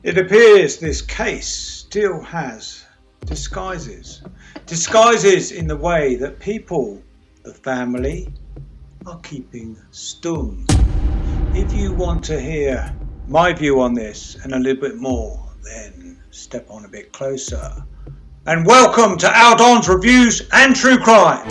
It appears this case still has disguises. Disguises in the way that people, the family, are keeping stum. If you want to hear my view on this and a little bit more, then step on a bit closer. And welcome to Aldon's Reviews and True Crime.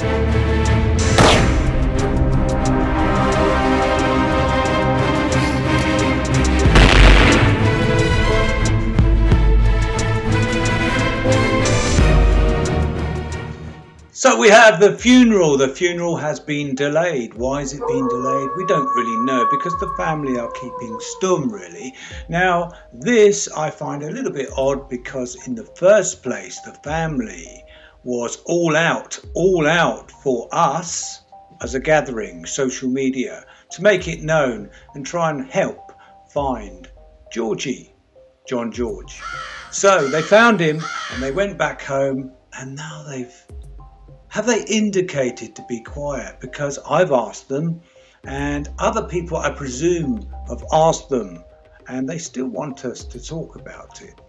So we have the funeral. The funeral has been delayed. Why is it being delayed? We don't really know, because the family are keeping stum, really. Now, this I find a little bit odd, because in the first place, the family was all out for us as a gathering, social media, to make it known and try and help find John George. So they found him and they went back home, and now have they indicated to be quiet? Because I've asked them, and other people, I presume, have asked them, and they still want us to talk about it.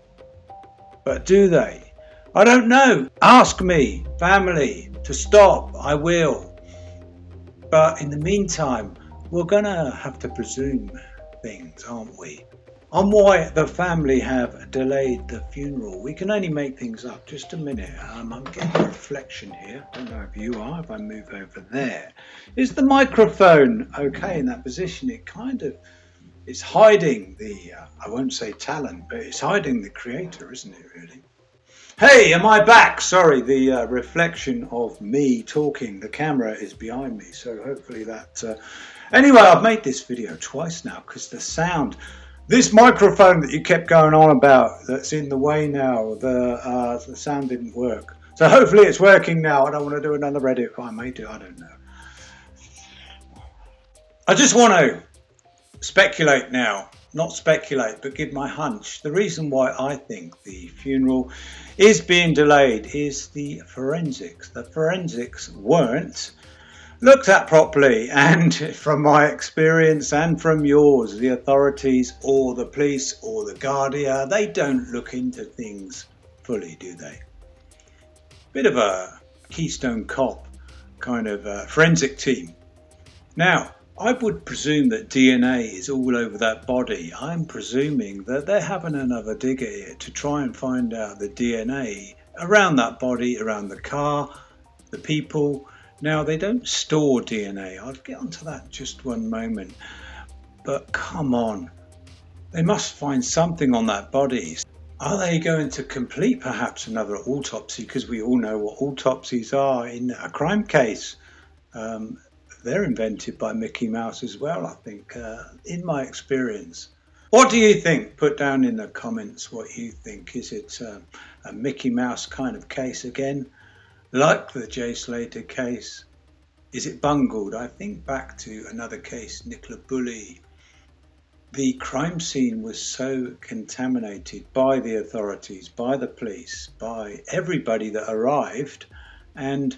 But do they? I don't know. Ask me, family, to stop. I will. But in the meantime, we're going to have to presume things, aren't we? On why the family have delayed the funeral. We can only make things up. Just a minute. I'm getting a reflection here. I don't know if you are. If I move over there. Is the microphone okay in that position? It's hiding the, I won't say talent, but it's hiding the creator, isn't it, really? Hey, am I back? Sorry, the reflection of me talking. The camera is behind me, so hopefully that... Anyway, I've made this video twice now because the sound... This microphone that you kept going on about, that's in the way now, the sound didn't work. So hopefully it's working now. I don't want to do another edit. I may do, I don't know. I just want to speculate now. Not speculate, but give my hunch. The reason why I think the funeral is being delayed is the forensics. The forensics weren't looked at properly, and from my experience and from yours, the authorities or the police or the Guardia, they don't look into things fully, do they? Bit of a Keystone Cop kind of forensic team. Now, I would presume that DNA is all over that body. I'm presuming that they're having another dig at it to try and find out the DNA around that body, around the car, the people. Now, they don't store DNA. I'll get onto that in just one moment. But come on. They must find something on that body. Are they going to complete perhaps another autopsy? Because we all know what autopsies are in a crime case. They're invented by Mickey Mouse as well, I think, in my experience. What do you think? Put down in the comments what you think. Is it a Mickey Mouse kind of case again? Like the Jay Slater case? Is it bungled? I think back to another case, Nicola Bulley. The crime scene was so contaminated by the authorities, by the police, by everybody that arrived, and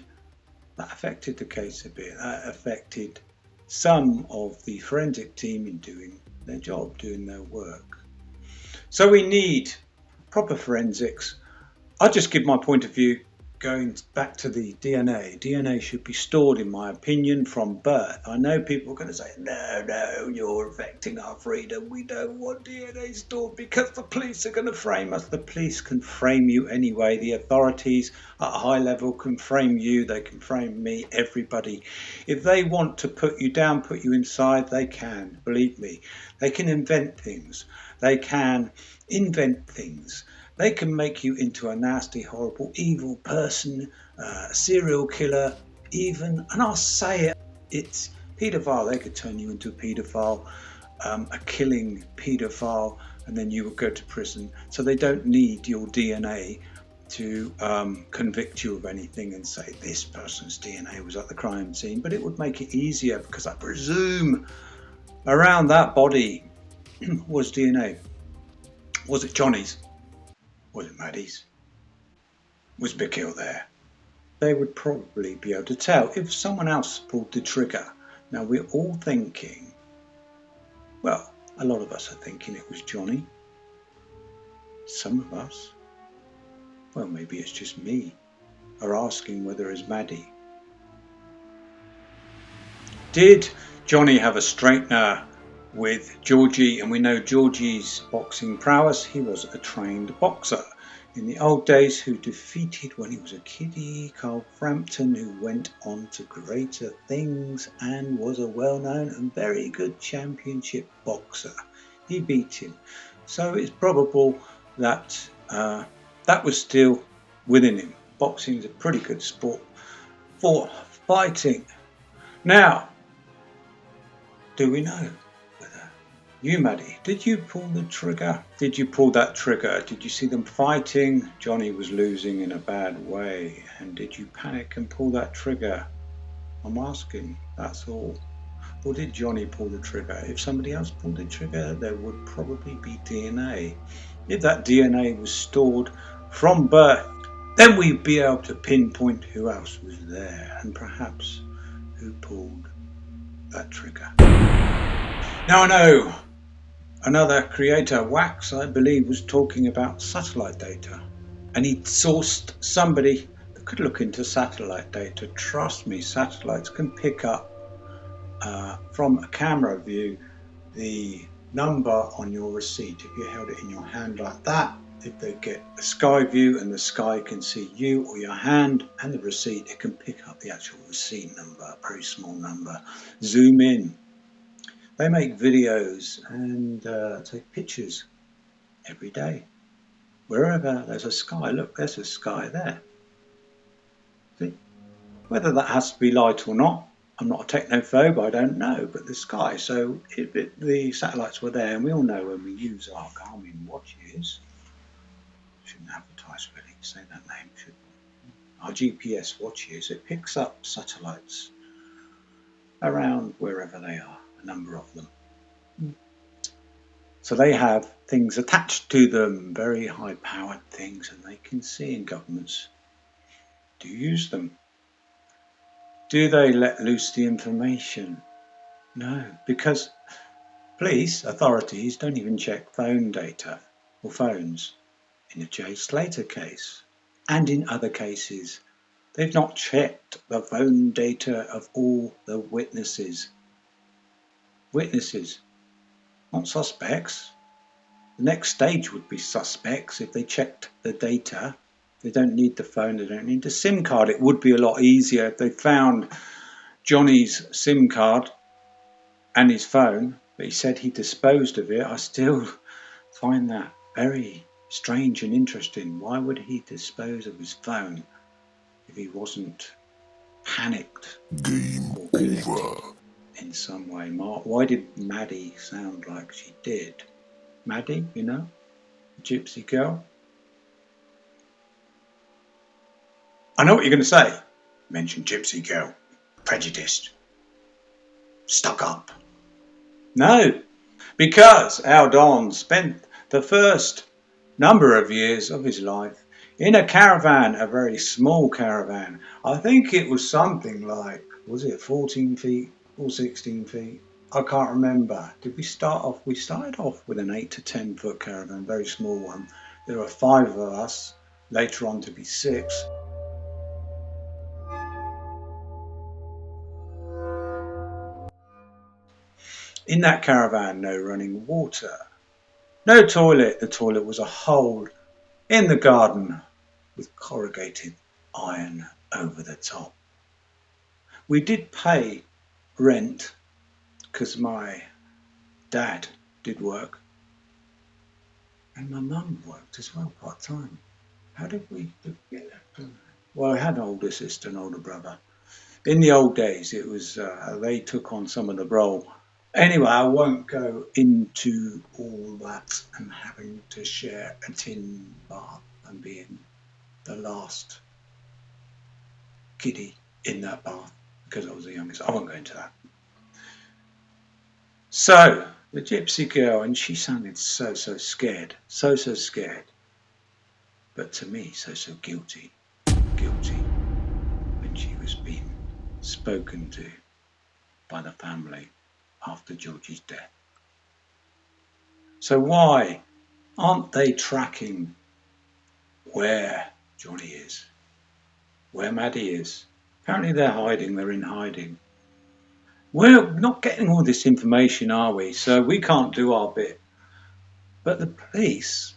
that affected the case a bit. That affected some of the forensic team in doing their job, doing their work. So we need proper forensics. I'll just give my point of view. Going back to the DNA. DNA should be stored, in my opinion, from birth. I know people are going to say, no, you're affecting our freedom. We don't want DNA stored because the police are going to frame us. The police can frame you anyway. The authorities at a high level can frame you. They can frame me, everybody. If they want to put you down, put you inside, they can. Believe me. They can invent things. They can invent things. They can make you into a nasty, horrible, evil person, serial killer, even, and I'll say it, it's paedophile. They could turn you into a paedophile, a killing paedophile, and then you will go to prison. So they don't need your DNA to convict you of anything and say this person's DNA was at the crime scene. But it would make it easier, because I presume around that body was DNA. Was it Johnny's? Was it Maddie's? Was Big Hill there? They would probably be able to tell if someone else pulled the trigger. Now we're all thinking, well, a lot of us are thinking it was Johnny. Some of us, well, maybe it's just me, are asking whether it's Maddie. Did Johnny have a straightener with Georgie? And we know Georgie's boxing prowess. He was a trained boxer in the old days who defeated, when he was a kiddie, Carl Frampton, who went on to greater things and was a well-known and very good championship boxer. He beat him. So it's probable that that was still within him. Boxing is a pretty good sport for fighting. Now, do we know whether you, Maddie, did you pull the trigger? Did you pull that trigger? Did you see them fighting? Johnny was losing in a bad way. And did you panic and pull that trigger? I'm asking, that's all. Or did Johnny pull the trigger? If somebody else pulled the trigger, there would probably be DNA. If that DNA was stored from birth, then we'd be able to pinpoint who else was there and perhaps who pulled that trigger. Now I know another creator, Wax, I believe, was talking about satellite data, and he sourced somebody that could look into satellite data. Trust me, satellites can pick up from a camera view the number on your receipt. If you held it in your hand like that, if they get a sky view and the sky can see you or your hand and the receipt, it can pick up the actual receipt number, a very small number. Zoom in. They make videos and take pictures every day. Wherever there's a sky, look, there's a sky there. See? Whether that has to be light or not, I'm not a technophobe, I don't know, but the sky. So if the satellites were there, and we all know when we use our Garmin watches, shouldn't advertise really, say that name, should we? Our GPS watches, it picks up satellites around wherever they are, a number of them. So they have things attached to them, very high powered things, and they can see, and governments do use them. Do they let loose the information? No, because police authorities don't even check phone data or phones. In the Jay Slater case and in other cases, they've not checked the phone data of all the witnesses. Witnesses, not suspects. The next stage would be suspects if they checked the data. They don't need the phone, they don't need the SIM card. It would be a lot easier if they found Johnny's SIM card and his phone, but he said he disposed of it. I still find that very strange and interesting. Why would he dispose of his phone if he wasn't panicked or connected in some way? Mark, why did Maddie sound like she did? Maddie, you know, gypsy girl. I know what you're going to say. Mention gypsy girl. Prejudiced. Stuck up. No, because our Don spent the first number of years of his life in a caravan, a very small caravan. I think it was something like, was it 14 feet or 16 feet? I can't remember. Did we start off? We started off with an 8 to 10 foot caravan, very small one. There were 5 of us, later on to be 6. In that caravan, no running water, no toilet. The toilet was a hole in the garden with corrugated iron over the top. We did pay rent because my dad did work and my mum worked as well part-time. How did we get that? Well, I had an older sister and older brother. In the old days, it was they took on some of the role. Anyway, I won't go into all that and having to share a tin bath and being the last kiddie in that bath because I was the youngest. I won't go into that. So, the gypsy girl, and she sounded so scared, so scared. But to me, so guilty when she was being spoken to by the family after Georgie's death. So why Aren't they tracking where Johnny is, where Maddie is? Apparently they're hiding, they're in hiding. We're not getting all this information, are we? So we can't do our bit. But the police,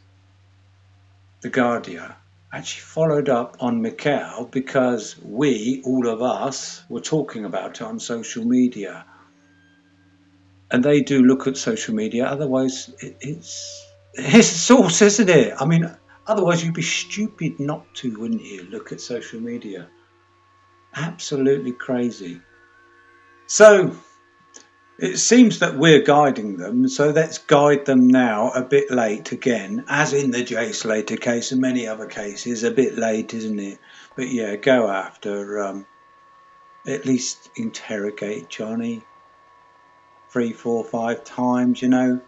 the Guardia, actually followed up on Mikhail because we, all of us, were talking about it on social media. And they do look at social media, otherwise it's a source, isn't it? I mean, otherwise you'd be stupid not to, wouldn't you, look at social media? Absolutely crazy. So it seems that we're guiding them, so let's guide them now a bit late again, as in the Jay Slater case and many other cases, a bit late, isn't it? But yeah, go after, at least interrogate Johnny 3, 4, 5 times, you know,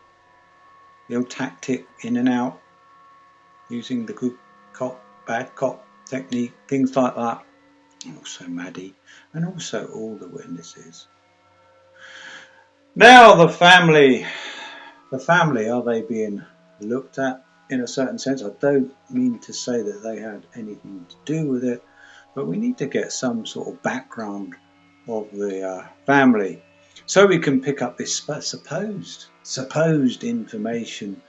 the old tactic in and out, using the good cop, bad cop technique, things like that. Also Maddie, and also all the witnesses. Now the family, are they being looked at in a certain sense? I don't mean to say that they had anything to do with it, but we need to get some sort of background of the family so we can pick up this supposed information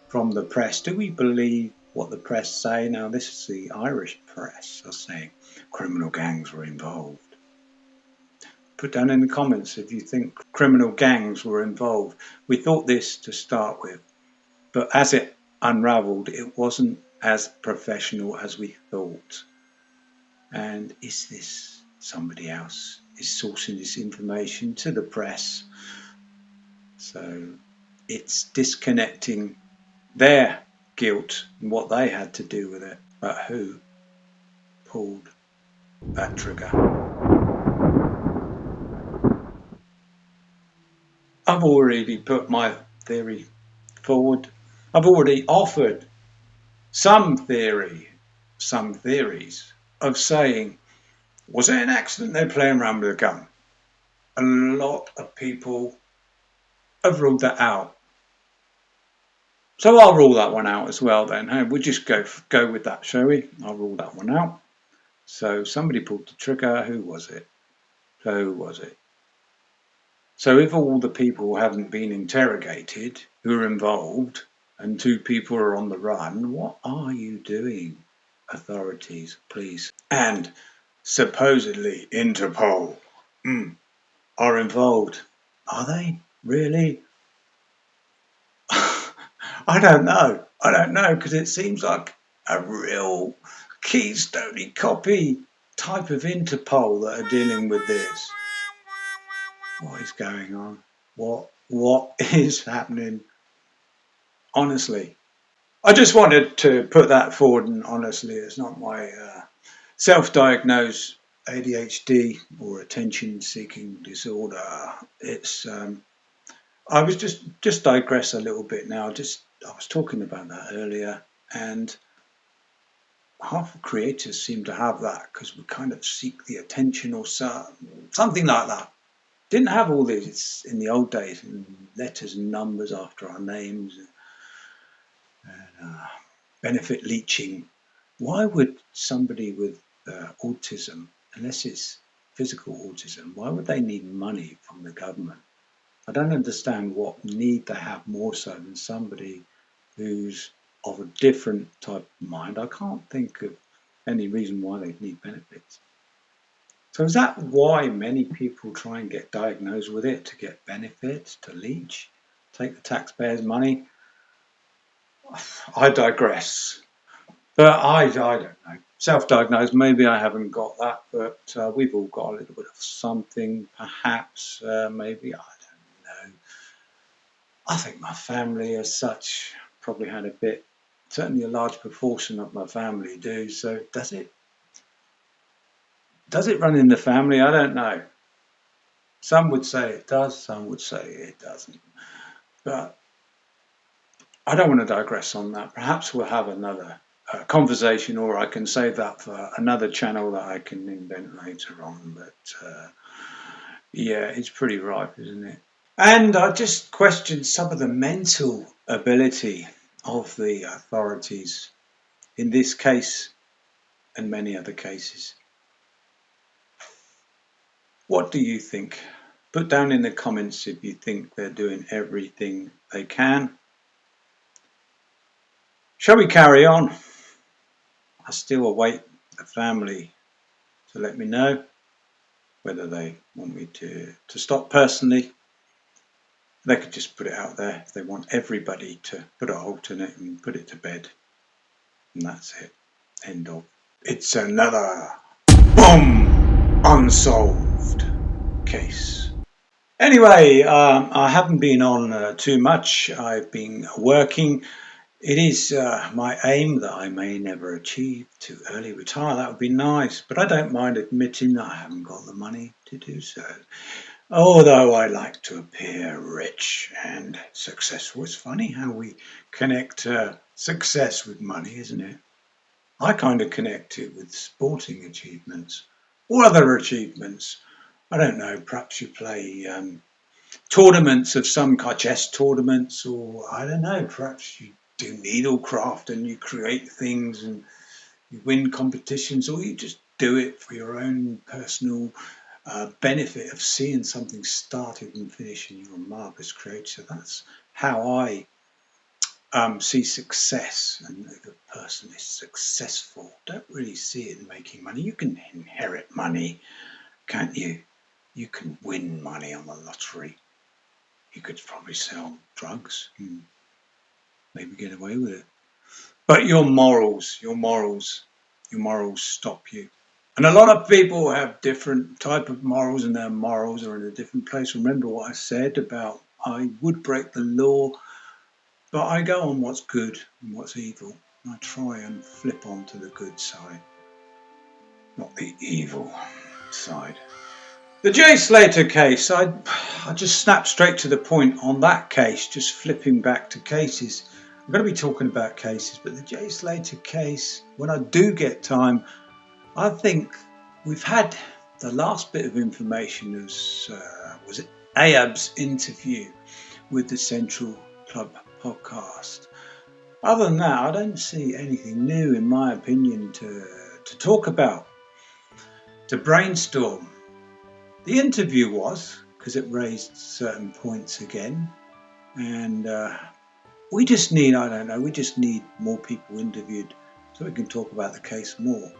from the press. Do we believe what the press say? Now, this is the Irish press are saying criminal gangs were involved. Put down in the comments if you think criminal gangs were involved. We thought this to start with, but as it unravelled, it wasn't as professional as we thought. And is this somebody else is sourcing this information to the press? So it's disconnecting their guilt and what they had to do with it, but who pulled that trigger? I've already put my theory forward. I've already offered some theories of saying, was it an accident they're playing around with a gun? A lot of people have ruled that out. So I'll rule that one out as well then. Hey, we'll just go with that, shall we? I'll rule that one out. So somebody pulled the trigger. Who was it? So if all the people haven't been interrogated who are involved and 2 people are on the run, what are you doing, authorities, please? And supposedly Interpol are involved. Are they? Really? I don't know, because it seems like a real Keystone copy type of Interpol that are dealing with this. What is going on? What is happening? Honestly, I just wanted to put that forward, and honestly, it's not my self-diagnosed ADHD or attention-seeking disorder. It's I was just digress a little bit now. I was talking about that earlier, and half of creators seem to have that because we kind of seek the attention or something like that. Didn't have all this in the old days, letters and numbers after our names, and benefit leeching. Why would somebody with autism, unless it's physical autism, why would they need money from the government? I don't understand what need they have more so than somebody who's of a different type of mind. I can't think of any reason why they'd need benefits. So is that why many people try and get diagnosed with it, to get benefits, to leech, take the taxpayers' money? I digress. But I don't know. Self-diagnosed, maybe I haven't got that, but we've all got a little bit of something, perhaps, maybe, I don't know. I think my family as such probably had a bit, certainly a large proportion of my family do, so does it run in the family? I don't know. Some would say it does, some would say it doesn't. But I don't want to digress on that. Perhaps we'll have another conversation, or I can save that for another channel that I can invent later on. But yeah, it's pretty ripe, isn't it? And I just questioned some of the mental ability of the authorities in this case and many other cases. What do you think? Put down in the comments if you think they're doing everything they can. Shall we carry on? I still await the family to let me know whether they want me to stop personally. They could just put it out there if they want everybody to put a halt in it and put it to bed. And that's it. End of. It's another boom unsolved case. Anyway, I haven't been on too much. I've been working. It is my aim that I may never achieve to early retire. That would be nice, but I don't mind admitting that I haven't got the money to do so. Although I like to appear rich and successful. It's funny how we connect success with money, isn't it? I kind of connect it with sporting achievements or other achievements. I don't know, perhaps you play tournaments of some kind, chess tournaments, or I don't know, perhaps you do needlecraft and you create things and you win competitions, or you just do it for your own personal benefit of seeing something started and finished and you're a marvellous creator. So that's how I see success, and if a person is successful, don't really see it in making money. You can inherit money, can't you? You can win money on the lottery. You could probably sell drugs and maybe get away with it. But your morals stop you. And a lot of people have different type of morals, and their morals are in a different place. Remember what I said about I would break the law, but I go on what's good and what's evil. I try and flip onto the good side, not the evil side. The Jay Slater case, I just snapped straight to the point on that case, just flipping back to cases. I'm going to be talking about cases, but the Jay Slater case, when I do get time, I think we've had the last bit of information was it Ayab's interview with the Central Club podcast. Other than that, I don't see anything new, in my opinion, to talk about, to brainstorm. The interview was, because it raised certain points again, and we just need more people interviewed so we can talk about the case more.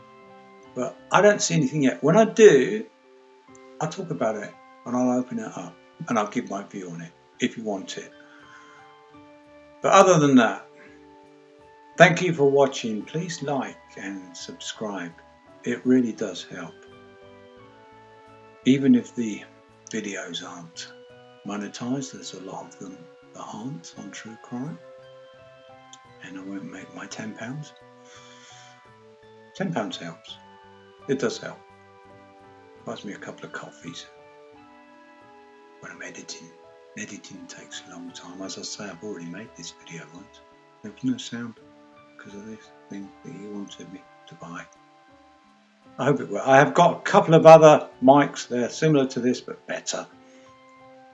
But I don't see anything yet. When I do, I'll talk about it and I'll open it up and I'll give my view on it if you want it. But other than that, thank you for watching. Please like and subscribe. It really does help. Even if the videos aren't monetized, there's a lot of them that aren't on true crime. And I won't make my £10. £10 helps. It does help. Buys me a couple of coffees when I'm editing. Editing takes a long time. As I say, I've already made this video once. There was no sound because of this thing that you wanted me to buy. I hope it will. I have got a couple of other mics. They're similar to this but better.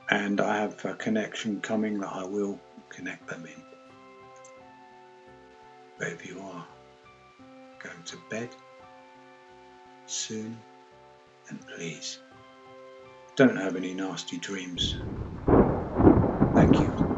And I have a connection coming that I will connect them in. But if you are going to bed soon, then please don't have any nasty dreams. Thank you.